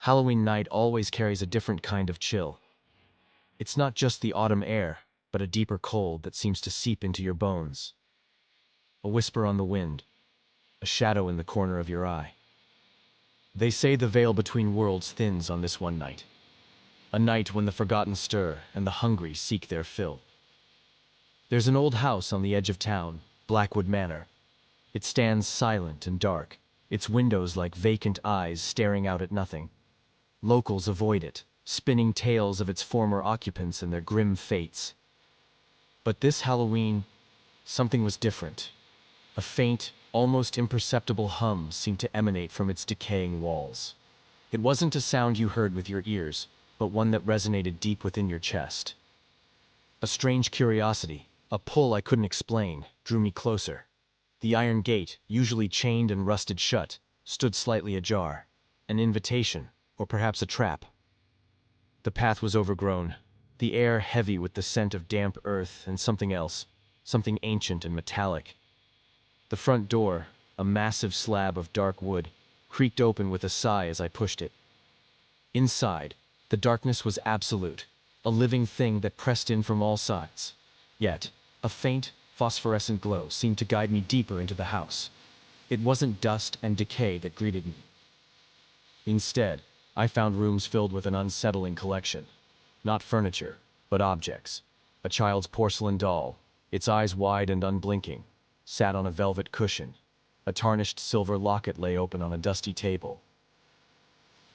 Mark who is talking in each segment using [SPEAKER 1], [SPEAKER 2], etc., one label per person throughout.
[SPEAKER 1] Halloween night always carries a different kind of chill. It's not just the autumn air, but a deeper cold that seems to seep into your bones. A whisper on the wind, a shadow in the corner of your eye. They say the veil between worlds thins on this one night. A night when the forgotten stir and the hungry seek their fill. There's an old house on the edge of town, Blackwood Manor. It stands silent and dark, its windows like vacant eyes staring out at nothing. Locals avoid it, spinning tales of its former occupants and their grim fates. But this Halloween, something was different. A faint, almost imperceptible hum seemed to emanate from its decaying walls. It wasn't a sound you heard with your ears, but one that resonated deep within your chest. A strange curiosity, a pull I couldn't explain, drew me closer. The iron gate, usually chained and rusted shut, stood slightly ajar. An invitation, or perhaps a trap. The path was overgrown, the air heavy with the scent of damp earth and something else, something ancient and metallic. The front door, a massive slab of dark wood, creaked open with a sigh as I pushed it. Inside, the darkness was absolute, a living thing that pressed in from all sides. Yet, a faint, phosphorescent glow seemed to guide me deeper into the house. It wasn't dust and decay that greeted me. Instead, I found rooms filled with an unsettling collection. Not furniture, but objects. A child's porcelain doll, its eyes wide and unblinking, sat on a velvet cushion. A tarnished silver locket lay open on a dusty table.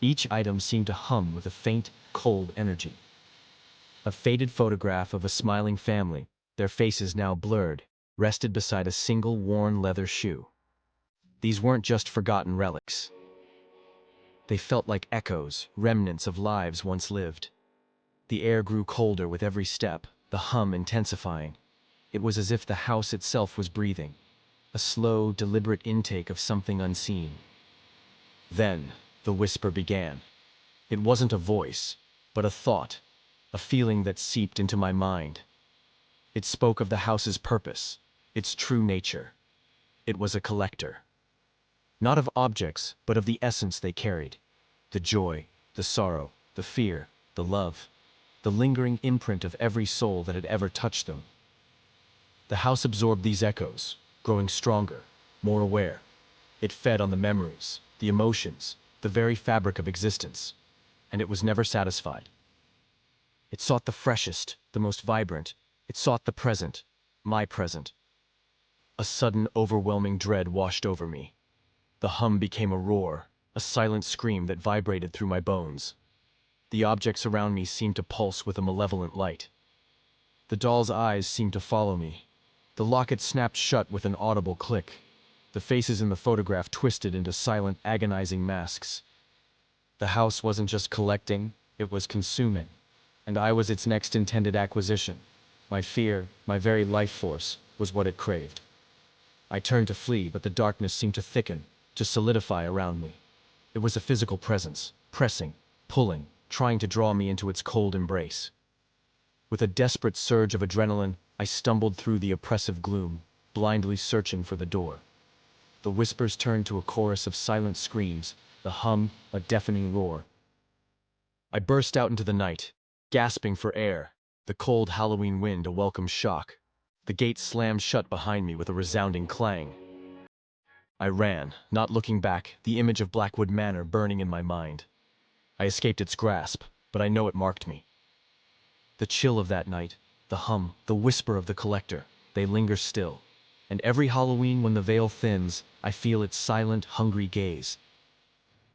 [SPEAKER 1] Each item seemed to hum with a faint, cold energy. A faded photograph of a smiling family, their faces now blurred, rested beside a single worn leather shoe. These weren't just forgotten relics. They felt like echoes, remnants of lives once lived. The air grew colder with every step, the hum intensifying. It was as if the house itself was breathing, a slow, deliberate intake of something unseen. Then, the whisper began. It wasn't a voice, but a thought, a feeling that seeped into my mind. It spoke of the house's purpose, its true nature. It was a collector. Not of objects, but of the essence they carried. The joy, the sorrow, the fear, the love, the lingering imprint of every soul that had ever touched them. The house absorbed these echoes, growing stronger, more aware. It fed on the memories, the emotions, the very fabric of existence, and it was never satisfied. It sought the freshest, the most vibrant. It sought the present, my present. A sudden, overwhelming dread washed over me. The hum became a roar, a silent scream that vibrated through my bones. The objects around me seemed to pulse with a malevolent light. The doll's eyes seemed to follow me. The locket snapped shut with an audible click. The faces in the photograph twisted into silent, agonizing masks. The house wasn't just collecting, it was consuming. And I was its next intended acquisition. My fear, my very life force, was what it craved. I turned to flee, but the darkness seemed to thicken, to solidify around me. It was a physical presence, pressing, pulling, trying to draw me into its cold embrace. With a desperate surge of adrenaline, I stumbled through the oppressive gloom, blindly searching for the door. The whispers turned to a chorus of silent screams, the hum a deafening roar. I burst out into the night, gasping for air, the cold Halloween wind a welcome shock. The gate slammed shut behind me with a resounding clang. I ran, not looking back, the image of Blackwood Manor burning in my mind. I escaped its grasp, but I know it marked me. The chill of that night, the hum, the whisper of the collector, they linger still. And every Halloween when the veil thins, I feel its silent, hungry gaze,